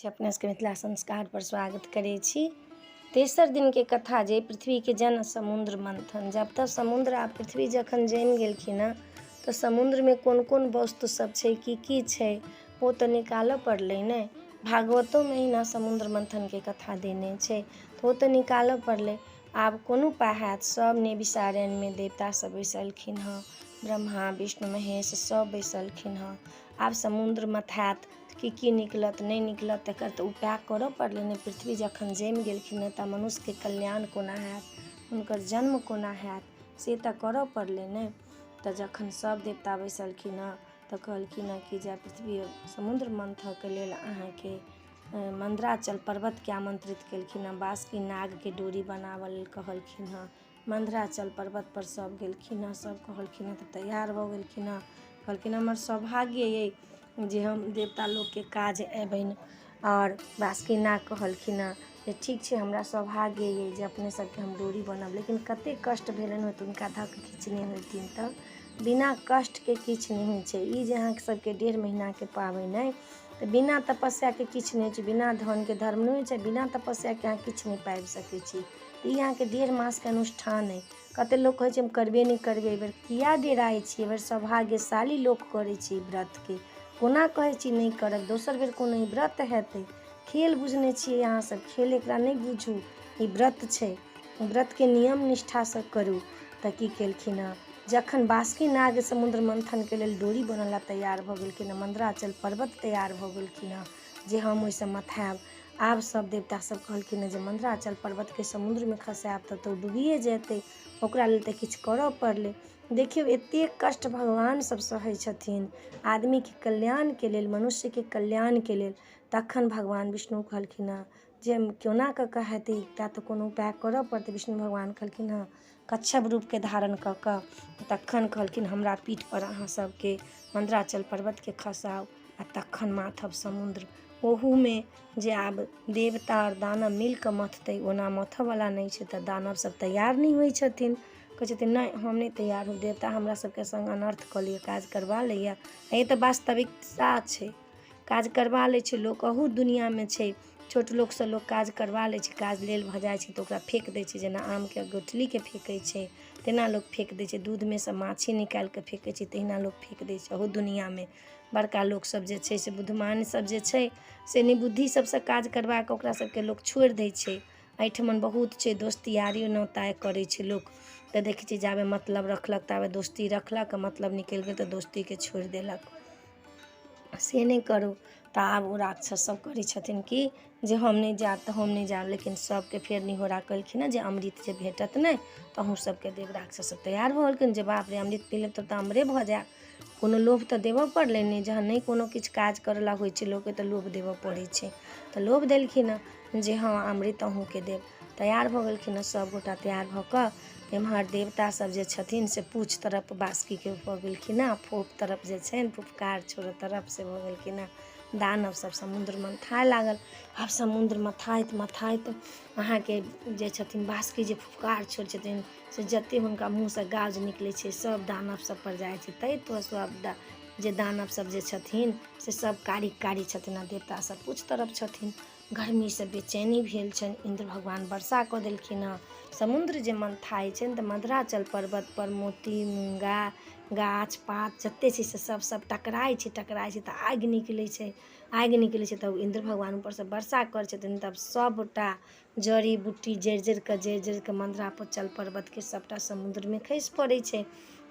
अपने सबके मिथिला संस्कार पर स्वागत करै छी। तेसर दिन के कथा जे पृथ्वी के जन्म समुद्र मंथन। जब तक समुद्र आ पृथ्वी जखन जमि गेलखिन हँ तऽ समुद्र में कोन कोन वस्तु सब छै, की छै वो तो निकालऽ पड़लै ने। भागवतो में ही समुद्र मंथन के कथा देने छै तो वो तो निकालऽ पड़लै। आब कोन उपाय हैत? सब नेविसारण्य में देवता सब बैसलखिन हँ, ब्रह्मा विष्णु महेश सब बैसलखिन हँ। आब समुद्र मथात की निकलत नहीं निकलत तकर तऽ उपाय करऽ पड़लै ने। पृथ्वी जखन जमि गेलखिन तऽ मनुष्य के कल्याण कोना हैत, हुनकर जन्म कोना हैत से तऽ करऽ पड़लै ने। तऽ जखन सब देवता बैसलखिन हँ तऽ कहलखिन हँ कि जे पृथ्वी समुद्र मंथन के लेल अहाँके मंदराचल पर्वत के आमंत्रित केलखिन हँ। बासुकी नाग के डोरी बनावऽ लेल कहलखिन हँ। मंदराचल पर्वत पर सब गेलखिन हँ, सब कहलखिन हँ तऽ तैयार भऽ गेलखिन हँ। कहलखिन हमर सौभाग्य ये जे हम देवता लोक के काज एबनि। और बासुकी नाग कहलखिन हँ जे ठीक छै, हमरा सौभाग्य ये जे अपने सबके हम डोरी बनब। लेकिन कते कष्ट भेलनि होत हुनका धक खींचने होथिन तऽ बिना कष्ट के किछु नहीं होइ छै। ई जे अहाँ सबके 1.5 महीना के पाबनि अइ तऽ बिना तपस्या के किछु नहीं होइ छै, बिना धन के धर्म नहीं होइ छै, बिना तपस्या के अहाँ किछु नहीं पाबि सकै छी। ई अहाँ के 1.5 मास के अनुष्ठान अइ। कते लोग कहै छै हम करबे नहीं करबै, एहि बेर किया डेराइ छी? एहि बेर सौभाग्यशाली लोक करै छै व्रत के, कोना कहै छी नहीं करब? दोसर बेर कोनो ई व्रत हेतै। खेल बुझने छियै अहाँ सब, खेल एकरा नहीं बुझू। ई व्रत छै, व्रत के नियम निष्ठा से करू। तऽ की केलखिन हँ, जखन बासुकी नाग समुद्र मंथन के लेल डोरी बनल तैयार भऽ गेलखिन हँ, मंदराचल पर्वत तैयार भऽ गेलखिन हँ जे हम ओइसँ मथायब। आब सब देवता सब कहलखिन हँ जे मंदराचल पर्वत के समुद्र में खसायब तऽ डूबिए जेतै, ओकरा लेल तऽ किछु करऽ पड़लै। देखियौ एतेक कष्ट भगवान सब सहै छथिन आदमी के कल्याण के लेल, मनुष्य के कल्याण के लेल। तखन भगवान विष्णु कहलखिन हँ जे कोना कऽ हेतै, एकटा तऽ कोनो उपाय करऽ पड़तै। विष्णु भगवान कहलखिन हँ कच्छप रूप के धारण कऽ कऽ तखन कहलखिन हमरा पीठ पर अहाँ सबके मंदराचल पर्वत के खसाउ आ तखन माथब समुद्र। ओहू में जे आब देवता और दानव मिल कऽ मथतै, ओना मथऽ वाला नहीं छै तऽ दानव सब तैयार नहीं होइ छथिन। कहै छथिन नहीं हम नहीं तैयार हूँ, देवता हमरा सबके संग अनर्थ कऽ लिअ, काज करवा लैया। ये तऽ वास्तविकता छै, काज करवा लै छै लोक। अहू दुनिया में छै छोट लोक से लोक काज करवा लै छै, काज लेल भऽ जाइ छै तऽ ओकरा फेंक दै छै। जेना आम के गुठली के फेंकै छै तेना लोक फेंक दै छै, दूध में से माछी निकालि कऽ फेंकै छै तहिना लोक फेंक दै छै। अहू दुनिया में बड़का लोक सब जे छै से बुद्धिमान सब जे छै से निबुद्धि सबसे काज करवा कऽ ओकरा सबके लोक छोड़ि दै छै। एहिठमन बहुत छै दोस्ती यारी नौता करै छै लोक, तऽ देखै छी जाबे मतलब रखलक ताबे दोस्ती रखलक, मतलब निकलि गेल तऽ दोस्ती के छोड़ि देलक। से नहीं करू। तऽ आब ओ राक्षस सब करै छथिन कि जे हम नहीं जायब तऽ हम नहीं जायब। लेकिन सबके फेर निहोरा कलखिन जे अमृत जे भेटत नहि तऽ अहूँ सबके देव। राक्षस सब तैयार भऽ गेलखिन जे बाप रे अमृत पी लेब तऽ अमरे भऽ जायब। कोनो लोभ तऽ देबऽ पड़लै ने, जहन नहीं कोनो किछु काज करला होइ छै लोकके तऽ लोभ देबऽ पड़ै छै। तऽ लोभ देलखिन हँ जे हाँ अमृत अहूँके देब। तैयार भऽ गेलखिन हँ सब गोटा। तैयार भऽ कऽ एम्हर देवता सब जे छथिन से पूछ तरफ बासुकी के भऽ गेलखिन हँ, फूफ तरफ जे छै फुफकार छोड़ तरफ से भऽ गेलखिन हँ। दानव सब समुद्र मथाए लागल। आब समुद्र मथाइत मथाइत अहाँके जे छथिन बासुकी जे फुफकार छोड़ छथिन से जते हुनका मुँह से गाज निकलै छै सब दानव सब पर जाइ छै। तै तो सब जे दानव सब जे छथिन से सब कारी कारी छथिन आ देवता सब पूछ तरफ छथिन। गर्मी से बेचैनी भेल छनि, इंद्र भगवान वर्षा कऽ देलखिन हँ। समुद्र जे मंथाइ छै तऽ मंदराचल पर्वत पर मोती मूंगा गाछ पात जते छै से सब टकराइ छै तऽ आगि निकलै छै। आगि निकलै छै तब इंद्र भगवान ऊपर से वर्षा करै छथिन, तब सबटा जड़ी बूटी जरि जरि कऽ मंदराचल पर्वत के सबटा समुद्र में खसि पड़ै छै।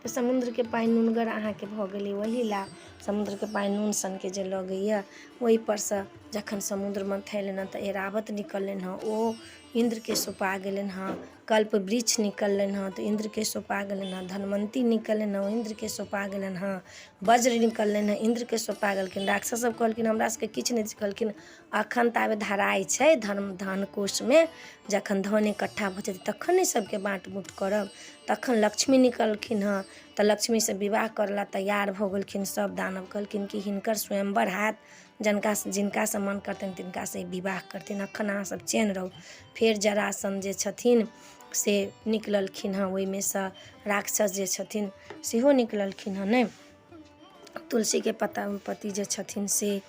तऽ समुद्र के पानि नुनगर अहाँके भऽ गेलै। वही ला समुद्र के पानि नून सन के जे लगैया ओहि पर से जखन समुद्र मंथेलनि हँ तऽ ऐरावत निकललनि हँ, ओ इंद्र के सौंपा गेलनि हँ। कल्प वृक्ष निकललनि हँ तऽ इंद्र के सौंपा गेलनि हँ। धनवंती निकललनि हँ, इंद्र के सौंपा गेलनि हँ। वज्र निकललनि हँ, इंद्र के सौंपा गेलखिन। राक्षस सब कहलखिन हमरा सबके किछु नहि। कहलखिन अखन ताबे धराइ छै धन कोष में, जखन धन इकट्ठा भऽ जेतै तखन ने सबके बाँट बूट करब। तखन लक्ष्मी निकलखिन हँ तऽ लक्ष्मी से विवाह करला तैयार भऽ गेलखिन सब दानव। कहलखिन कि हिनकर स्वयंवर हैत, जिनका से मन करतनि तिनका से विवाह करथिन, अखन अहाँ सब चैन रहू। फेर जरासंध जे छथिन से निकललखिन हँ, ओहि में से राक्षस जे छथिन सेहो निकललखिन हँ। नहि तुलसी के पति जे छथिन से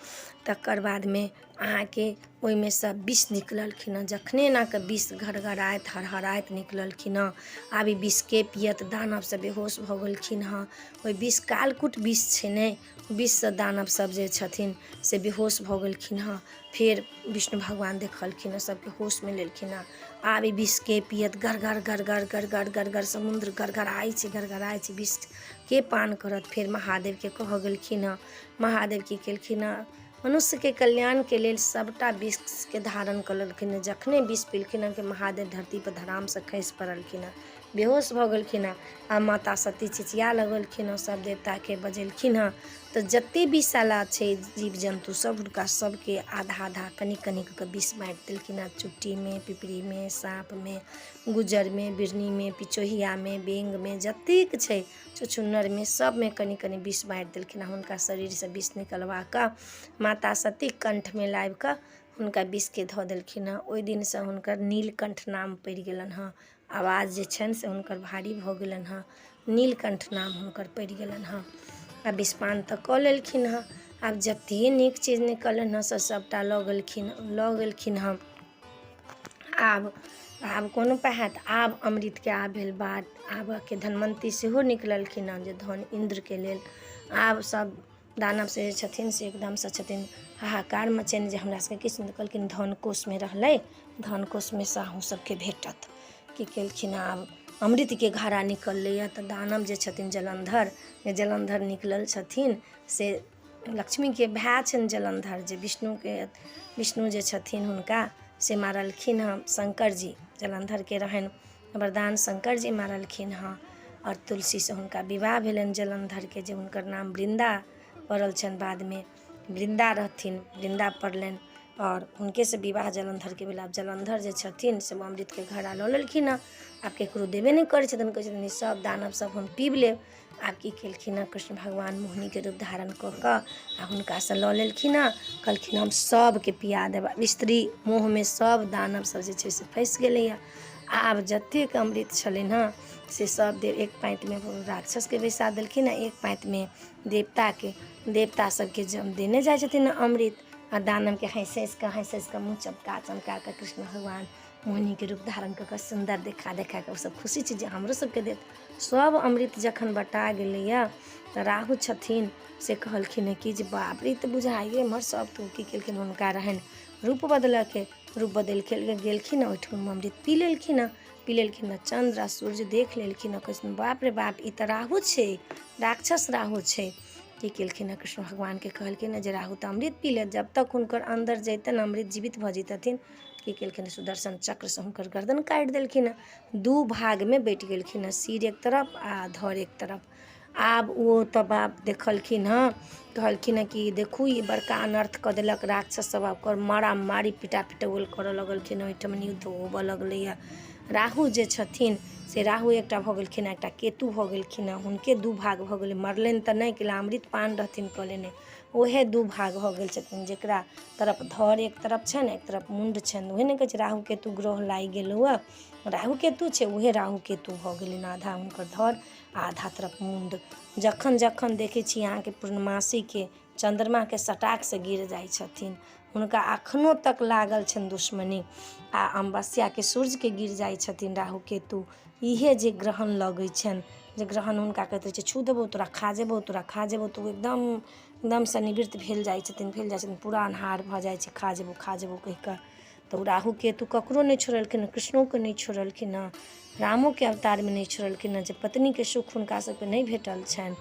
तकर बादमे अहाँके ओहिमे सँ विष निकललखिन हँ। जखने एनाके विष घरघराइत हरहराइत निकललखिन हँ। आब ई विषके पियत दानव सब बेहोश भऽ गेलखिन हँ। ओहि विष कालकूट विष छै ने, विषसँ दानव सब जे छथिन से बेहोश भऽ गेलखिन हँ। फेर विष्णु भगवान देखलखिन हँ, सबके होशमे लेलखिन हँ। आब ई विषके पियत गड़गड़ गड़गड़ गड़गड़ गड़गड़ समुद्र गड़गड़ाइ छै विषके पान करत। फेर महादेवके कहऽ गेलखिन हँ। महादेव की केलखिन हँ, मनुष्यके कल्याणके लेल सबटा विषके धारण कऽ लेलखिन हँ। जखने विष पीलखिन हँ कि महादेव धरती पर धड़ामसँ खसि पड़लखिन हँ, बेहोश भऽ गेलखिन हँ। आ माता सती चिचिया लगलखिन हँ, सब देवताके बजेलखिन हँ। तऽ जते विषाला छै जीव जन्तु सब, हुनका सबके आधा आधा कनिक कनिक विष बाँटि देलखिन हँ। चुट्टीमे, पिपरीमे, साँपमे, गुज्जरमे, बिढ़नीमे, पिचोहियामे, बेङ्गमे, जतेक छै छुछुन्नरमे, सबमे कनि कनि विष बाँटि देलखिन हँ। हुनका शरीरसँ विष निकलवा कऽ माता सती कण्ठमे लाबि कऽ हुनका विषके धऽ देलखिन हँ। ओहि दिनसँ हुनकर नीलकण्ठ नाम पड़ि गेलनि हँ। आवाज जे छनि से हुनकर भारी भऽ गेलनि हँ। नीलकण्ठ नाम हुनकर पड़ि गेलनि हँ। आ विषपान तऽ कऽ लेलखिन हँ। आब जतेक नीक चीज निकलनि हँ से सभटा लऽ गेलखिन हँ। आब कोनो पाहत, आब अमृतके आब भेल बात। आबके धनवन्ती सेहो निकललखिन हँ जे धन इन्द्रके लेल। आब सब दानव से छथिन से एकदमसँ छथिन हाहाकार मचेने जे हमरा सबके किछु नहि। कहलखिन धन कोषमे रहलै, धन कोषमे सँ अहूँ सबके भेटत। की केलखिन, आब अमृतके घड़ा निकललैए तऽ दानव जे छथिन जलन्धर निकलल छथिन। से लक्ष्मीके भाय छनि जलन्धर, जे विष्णु जे छथिन हुनका से मारलखिन हँ शंकर जी। जलन्धरके रहनि वरदान शंकर जी मारलखिन हँ। और तुलसीसँ हुनका विवाह भेलनि जलन्धरके, जे हुनकर नाम वृन्दा पड़ल छनि। बादमे वृन्दा रहथिन, वृन्दा पड़लनि और हुनकेसँ विवाह जलन्धरके भेल। आब जलन्धर जे छथिन से अमृतके घड़ा लऽ लेलखिन हँ। आब केकरो देबे नहि करै छथिन, कहै छथिन सब दानव सब हम पीब लेब। आब की केलखिन हँ, कृष्ण भगवान मोहिनीके रूप धारण कऽ कऽ आ हुनकासँ लऽ लेलखिन हँ। कहलखिन हम सबके पिया देब। स्त्री मोहमे सब दानव सब जे छै से फँसि गेलैए। आब जतेक अमृत छलनि हँ से सब एक पैंतमे राक्षसके बैसा देलखिन हँ, एक पैंतमे देवता सबके देने जाइ छथिन अमृत। आ दानवके हँसि कऽ मुँह चमका कऽ कृष्ण भगवान मोहिनीके रूप धारण कऽ कऽ सुन्दर देखा कऽ सब खुशी छै जे हमरो सबके देत। सब अमृत जखन बटा गेलैए तऽ राहु छथिन से कहलखिन हँ कि जे बाप रे, तऽ बुझाइए एम्हर सब। तऽ की केलखिन, हुनका रहनि रूप बदलऽके, रूप बदलि के गेलखिन हँ ओहिठाम अमृत पी लेलखिन हँ। चंद्र आ सूर्य देख लेलखिन हँ, कहलखिन बाप रे बाप, ई तऽ राहु छै, राक्षस राहु छै। की केलखिन हँ, कृष्ण भगवानके कहलखिन हँ जे राहु तऽ अमृत पी लेत। जब तक हुनकर अन्दर जैतनि अमृत जीवित भऽ जैतथिन, की केलखिन, सुदर्शन चक्रसँ हुनकर गर्दन काटि देलखिन हँ। दू भागमे बँटि गेलखिन हँ, सिर एक तरफ आ धड़ एक तरफ। आब ओ तऽ बाप देखलखिन हँ, कहलखिन हँ कि देखू ई बड़का अनर्थ कऽ देलक राक्षस सब। ओकर मारा मारी पिटा पिटौल करऽ लगलखिन, ओहिठाम युद्ध होबऽ लगलैए। राहु जे छथिन से राहु एकटा भऽ गेलखिन, एकटा केतु भऽ गेलखिन हँ। हुनके दू भाग भऽ गेलै, मरलनि तऽ नहि, कि अमृत पान रहथिन कऽ लेने, ओहे दू भाग भऽ गेल छथिन। जकरा तरफ धड़ एक तरफ छनि, एक तरफ मुण्ड छनि। ओहे ने कहै छै राहु केतु ग्रह लागि गेलौ। राहु केतु छै, उहे राहु केतु भऽ गेलनि, आधा हुनकर धड़ आधा तरफ मुण्ड। जखन जखन देखै छी अहाँके पूर्णमासीके चन्द्रमाके सटाकसँ गिर जाइ छथिन, हुनका एखनो तक लागल छनि दुश्मनी। आ अमावस्याके सूर्यके गिर जाइ छथिन राहु केतु। इहे जे ग्रहण लगै छनि, जे ग्रहण हुनका कहैत रहै छै छू देबौ तोरा खा जेबौ, तोरा खा जेबौ। तऽ ओ एकदमसँ निवृत्त भेल जाइ छथिन, पूरा अन्हार भऽ जाइ छै, खा जेबौ कहि कऽ। तऽ ओ राहु केतु ककरो नहि छोड़लखिन हँ, कृष्णोके नहि छोड़लखिन हँ, रामोके अवतारमे नहि छोड़लखिन हँ, जे पत्नीके सुख हुनका सबके नहि भेटल छनि।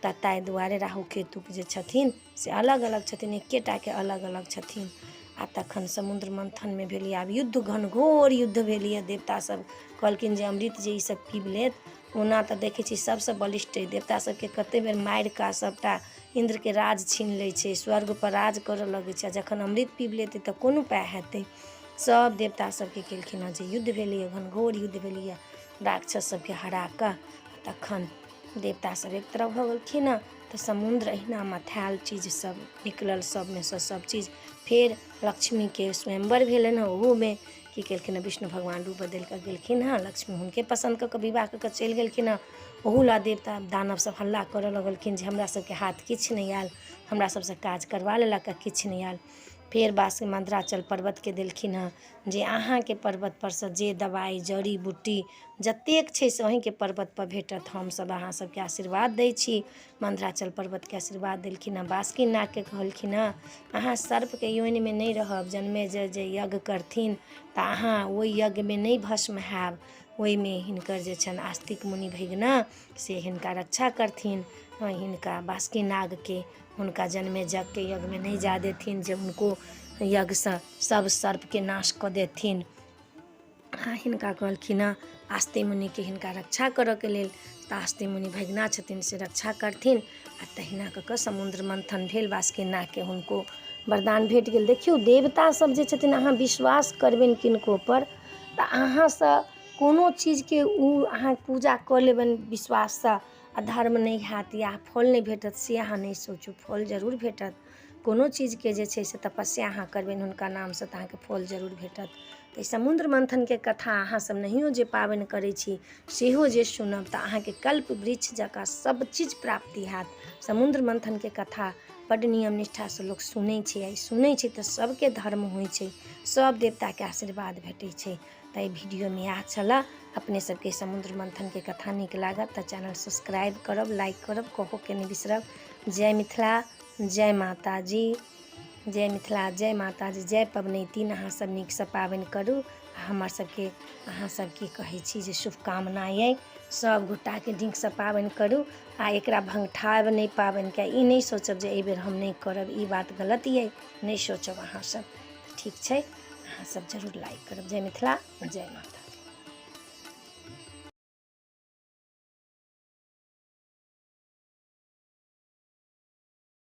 तऽ ताहि दुआरे राहु केतु जे छथिन से अलग अलग छथिन, एकेटाके अलग अलग छथिन। आ तखन समुद्र मन्थनमे भेलै आब युद्ध, घनघोर युद्ध भेलैए। देवता सब कहलखिन जे अमृत जे ईसब पीब लेत, ओना तऽ देखै छी सबसँ बलिष्ठ अइ। देवता सबके कतेक बेर मारि कऽ सबटा इन्द्रके राज छीन लै छै, स्वर्गपर राज करऽ लगै छै। जखन अमृत पीब लेतै तऽ कोन उपाय हेतै। सब देवता सबके केलखिन हँ जे युद्ध भेलैए, घनघोर युद्ध भेलैए राक्षस सबके हरा कऽ। तखन देवता सब एक तरफ भऽ गेलखिन हँ, तऽ समुद्र अहिना मथायल चीज सब निकलल, सबमे सँ सब चीज। फेर लक्ष्मीके स्वयंवर भेलनि हँ, ओहोमे की केलखिन हँ, विष्णु भगवान रूप बदलि कऽ गेलखिन हँ। लक्ष्मी हुनके पसन्द कऽ कऽ विवाह कऽ कऽ चलि गेलखिन हँ। ओहू ला देवता दानव सब हल्ला करऽ लगलखिन जे हमरा सबके हाथ किछु नहि आयल। हमरा सबसँ काज करवा लेलक, किछु नहि आयल। फेर बासुकी मन्त्राचल पर्वतके देलखिन हँ जे अहाँके पर्वत परसँ जे दवाइ जड़ी बूटी जतेक छै से अहीँके पर्वतपर भेटत, हमसब अहाँ सबके आशीर्वाद दै छी। मन्त्राचल पर्वतके आशीर्वाद देलखिन हँ। बासुकी नागके कहलखिन हँ अहाँ सर्पके योनिमे नहि रहब, जन्मे जे यज्ञ करथिन तऽ अहाँ ओहि यज्ञमे नहि भस्म हैब, ओहिमे हिनकर जे छनि आस्तिक मुनि भगिना से हिनका रक्षा करथिन, हिनका बासुकी नागके हुनका जन्मे यज्ञमे नहीं जा देथिन, जे हुनको यज्ञसँ सब सर्पके नाश कऽ देथिन। हिनका कहलखिन हँ आस्ति मुनिके हिनका रक्षा करऽके लेल, तऽ आस्ति मुनि भगिना छथिन से रक्षा करथिन। आ तहिना कऽ कऽ समुद्र मंथन भेल, बासुकी नागके हुनको वरदान भेट गेल। देखियौ देवता सब जे छथिन, अहाँ विश्वास करबनि किनको पर तऽ अहाँसँ कोनो चीजके अहाँ पूजा कऽ लेबनि विश्वाससँ आ धर्म नहि हैत या फल नहि भेटत से अहाँ नहि सोचू, फल जरूर भेटत। कोनो चीजके जे छै से तपस्या अहाँ करबनि हुनका नामसँ तऽ अहाँके फल जरूर भेटत। तऽ समुद्र मंथनके कथा अहाँसब नहियो जे पाबनि करै छी सेहो जे सुनब तऽ अहाँके कल्प वृक्ष जकाँ सब चीज प्राप्ति हैत। समुद्र मंथनके कथा बड्ड नियम निष्ठासँ लोक सुनै छै, सुनै छै तऽ सबके धर्म होइ छै, सब देवताके आशीर्वाद भेटै छै। तऽ एहि वीडियोमे इएह छलै। अपने सबके समुद्र मंथनके कथा नीक लागत तऽ चैनल सब्सक्राइब करब, लाइक करब, कहऽके नहि बिसरब। जय मिथिला, जय माता जी, जय मिथिला, जय माता जी, जय पबनैतिन। अहाँ सब नीकसँ पाबनि करू। हमर सबके अहाँ सबके कहै छी जे शुभकामना अइ सब गोटाके नीकसँ पाबनि करू आ एकरा भङ्गठायब नहि पाबनिके। ई नहि सोचब जे एहिबेर हम नहि करब, ई बात गलत अइ, नहि सोचब अहाँ सब, ठीक छै। अहाँ सब जरूर लाइक करब। जय मिथिला, जय माता।